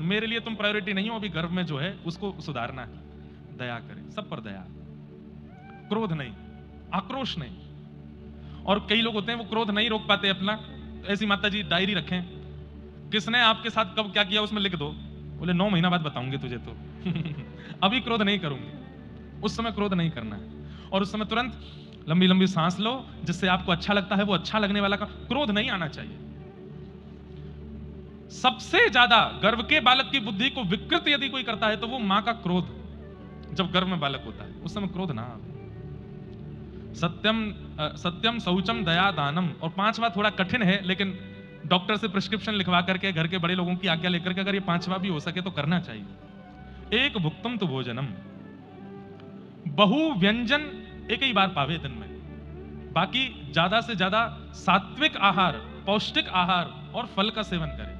मेरे लिए तुम प्रायोरिटी नहीं हो, अभी गर्भ में जो है उसको सुधारना है। दया करें, सब पर दया, क्रोध नहीं, आक्रोश नहीं। और कई लोग होते हैं वो क्रोध नहीं रोक पाते अपना, ऐसी माता जी डायरी रखें, किसने आपके साथ कब क्या किया उसमें लिख दो, बोले 9 महीना बाद बताऊंगी तुझे तो अभी क्रोध नहीं करूंगी। उस समय क्रोध नहीं करना है, और उस समय तुरंत लंबी लंबी सांस लो, जिससे आपको अच्छा लगता है वो अच्छा लगने वाला का क्रोध नहीं आना चाहिए। सबसे ज्यादा गर्भ के बालक की बुद्धि को विकृत यदि कोई करता है तो वो मां का क्रोध, जब गर्भ में बालक होता है उस समय क्रोध ना आवे। सत्यम शौचम दया दानम। और 5वां थोड़ा कठिन है, लेकिन डॉक्टर से प्रिस्क्रिप्शन लिखवा करके, घर के बड़े लोगों की आज्ञा लेकर के अगर ये 5वां भी हो सके तो करना चाहिए। एक भुक्तम तो भोजनम, बहु व्यंजन एक ही बार पावे दिन में, बाकी ज्यादा से ज्यादा सात्विक आहार, पौष्टिक आहार और फल का सेवन करें।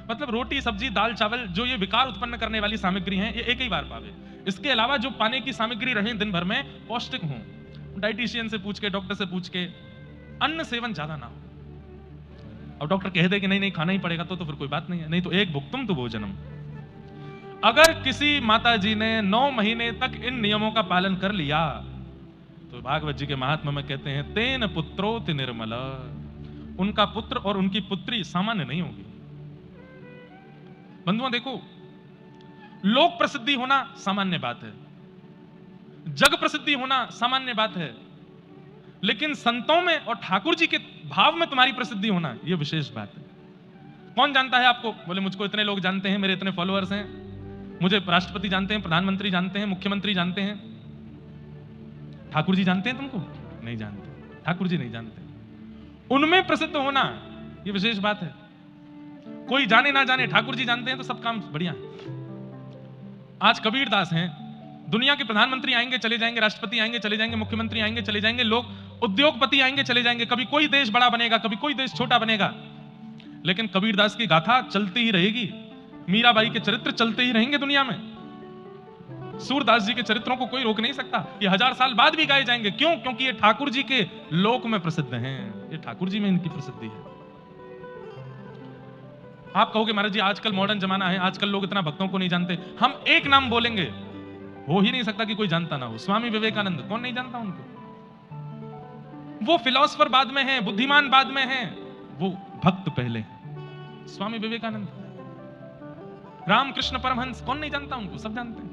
मतलब रोटी सब्जी दाल चावल, जो ये विकार उत्पन्न करने वाली सामग्री हैं, ये एक ही बार पावे। इसके अलावा जो पाने की सामग्री रहे दिन भर में, पौष्टिक हो। डाइटिशियन से पूछ के, डॉक्टर से पूछ के, अन्न सेवन ज्यादा ना हो। अब डॉक्टर कह दे कि नहीं नहीं खाना ही पड़ेगा तो फिर कोई बात नहीं है, नहीं तो एक भुक्तम तो भोजनम। अगर किसी माता जी ने 9 महीने तक इन नियमों का पालन कर लिया तो भागवत जी के महात्मा में कहते हैं, तेन पुत्रोति निर्मल, उनका पुत्र और उनकी पुत्री सामान्य नहीं होगी। बंधुओं देखो, लोक प्रसिद्धि होना सामान्य बात है, जग प्रसिद्धि होना सामान्य बात है, लेकिन संतों में और ठाकुर जी के भाव में तुम्हारी प्रसिद्धि होना यह विशेष बात है। कौन जानता है आपको? बोले मुझको इतने लोग जानते हैं, मेरे इतने फॉलोअर्स हैं, मुझे राष्ट्रपति जानते हैं, प्रधानमंत्री जानते हैं, मुख्यमंत्री जानते हैं। ठाकुर जी जानते हैं तुमको? नहीं जानते, ठाकुर जी नहीं जानते। उनमें प्रसिद्ध होना यह विशेष बात है। कोई जाने ना जाने, ठाकुर जी जानते हैं तो सब काम बढ़िया है। आज कबीर दास हैं, दुनिया के प्रधानमंत्री आएंगे चले जाएंगे, राष्ट्रपति आएंगे चले जाएंगे, मुख्यमंत्री आएंगे चले जाएंगे, लोग उद्योगपति आएंगे चले जाएंगे, कभी कोई देश बड़ा बनेगा, कभी कोई देश छोटा बनेगा, लेकिन कबीर दास की गाथा चलती ही रहेगी। मीराबाई के चरित्र चलते ही रहेंगे दुनिया में। सूरदास जी के चरित्रों को कोई रोक नहीं सकता, ये 1000 साल बाद भी गाए जाएंगे। क्यों? क्योंकि ये ठाकुर जी के लोक में प्रसिद्ध हैं, ये ठाकुर जी में इनकी प्रसिद्धि है। आप कहोगे महाराज जी आजकल मॉडर्न जमाना है, आजकल लोग इतना भक्तों को नहीं जानते। हम एक नाम बोलेंगे, हो ही नहीं सकता कि कोई जानता ना हो। स्वामी विवेकानंद, कौन नहीं जानता उनको? वो फिलोसफर बाद में हैं, बुद्धिमान बाद में हैं, वो भक्त पहले हैं। स्वामी विवेकानंद, रामकृष्ण परमहंस, कौन नहीं जानता उनको? सब जानते हैं।